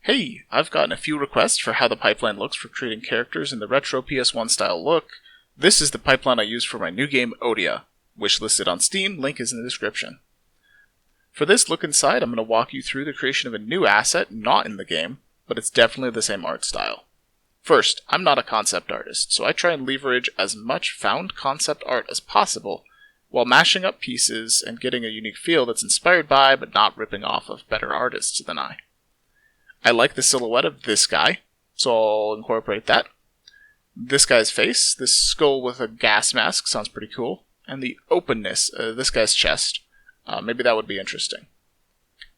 Hey, I've gotten a few requests for how the pipeline looks for creating characters in the retro PS1 style look. This is the pipeline I use for my new game ODIA, which listed on Steam, link is in the description. For this look inside, I'm going to walk you through the creation of a new asset not in the game, but it's definitely the same art style. First, I'm not a concept artist, so I try and leverage as much found concept art as possible while mashing up pieces and getting a unique feel that's inspired by but not ripping off of better artists than I. I like the silhouette of this guy, so I'll incorporate that. This guy's face, this skull with a gas mask sounds pretty cool, and the openness of this guy's chest, maybe that would be interesting.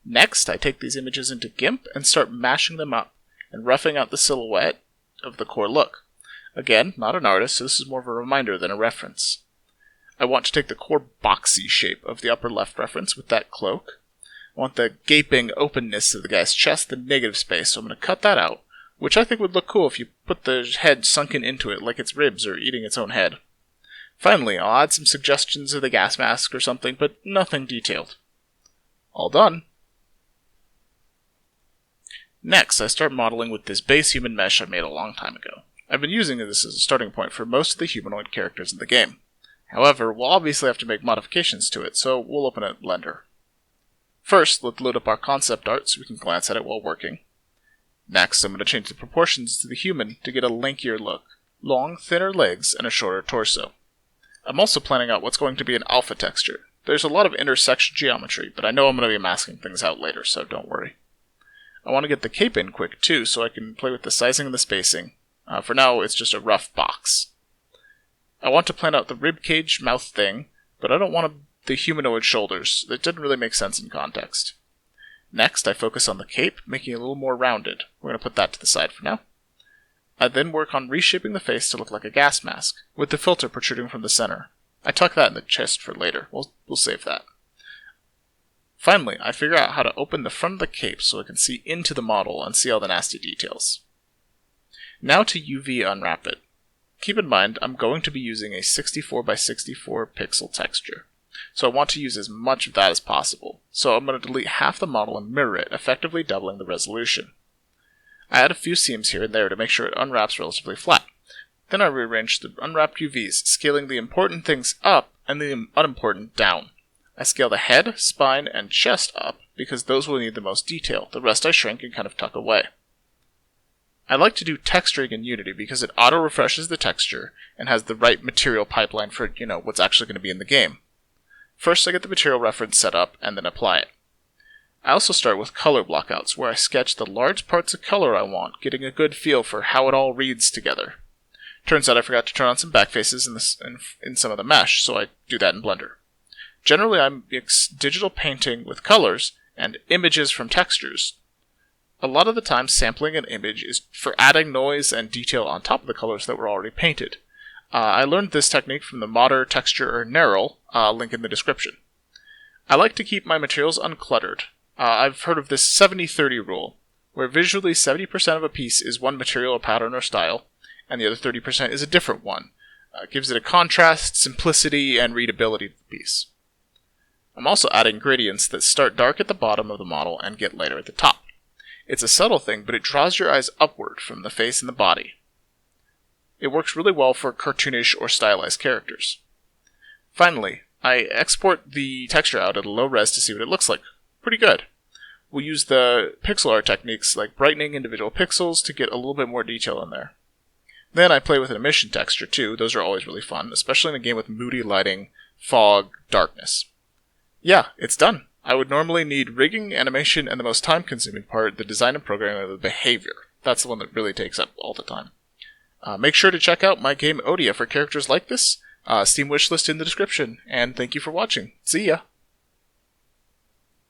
Next, I take these images into GIMP and start mashing them up and roughing out the silhouette of the core look. Again, not an artist, so this is more of a reminder than a reference. I want to take the core boxy shape of the upper left reference with that cloak. I want the gaping openness of the guy's chest, the negative space, so I'm going to cut that out, which I think would look cool if you put the head sunken into it like it's ribs or eating its own head. Finally, I'll add some suggestions of the gas mask or something, but nothing detailed. All done. Next, I start modeling with this base human mesh I made a long time ago. I've been using this as a starting point for most of the humanoid characters in the game. However, we'll obviously have to make modifications to it, so we'll open a Blender. First, let's load up our concept art so we can glance at it while working. Next, I'm going to change the proportions to the human to get a lankier look. Long, thinner legs, and a shorter torso. I'm also planning out what's going to be an alpha texture. There's a lot of intersection geometry, but I know I'm going to be masking things out later, so don't worry. I want to get the cape in quick too, so I can play with the sizing and the spacing. For now, it's just a rough box. I want to plan out the ribcage mouth thing, but I don't want the humanoid shoulders. That didn't really make sense in context. Next, I focus on the cape, making it a little more rounded. We're going to put that to the side for now. I then work on reshaping the face to look like a gas mask, with the filter protruding from the center. I tuck that in the chest for later. We'll save that. Finally, I figure out how to open the front of the cape so I can see into the model and see all the nasty details. Now to UV unwrap it. Keep in mind, I'm going to be using a 64 by 64 pixel texture, so I want to use as much of that as possible. So I'm going to delete half the model and mirror it, effectively doubling the resolution. I add a few seams here and there to make sure it unwraps relatively flat. Then I rearrange the unwrapped UVs, scaling the important things up and the unimportant down. I scale the head, spine, and chest up because those will need the most detail. The rest I shrink and kind of tuck away. I like to do texturing in Unity because it auto-refreshes the texture and has the right material pipeline for, what's actually going to be in the game. First, I get the material reference set up and then apply it. I also start with color blockouts, where I sketch the large parts of color I want, getting a good feel for how it all reads together. Turns out I forgot to turn on some backfaces in some of the mesh, so I do that in Blender. Generally, I mix digital painting with colors and images from textures. A lot of the time, sampling an image is for adding noise and detail on top of the colors that were already painted. I learned this technique from the modder texture Neural, link in the description. I like to keep my materials uncluttered. I've heard of this 70-30 rule, where visually 70% of a piece is one material or pattern or style, and the other 30% is a different one. It gives it a contrast, simplicity, and readability to the piece. I'm also adding gradients that start dark at the bottom of the model and get lighter at the top. It's a subtle thing, but it draws your eyes upward from the face and the body. It works really well for cartoonish or stylized characters. Finally, I export the texture out at a low res to see what it looks like. Pretty good. We'll use the pixel art techniques like brightening individual pixels to get a little bit more detail in there. Then I play with an emission texture too. Those are always really fun, especially in a game with moody lighting, fog, darkness. Yeah, it's done. I would normally need rigging, animation, and the most time-consuming part, the design and programming of the behavior. That's the one that really takes up all the time. Make sure to check out my game ODIA for characters like this. Steam wishlist in the description, and thank you for watching. See ya!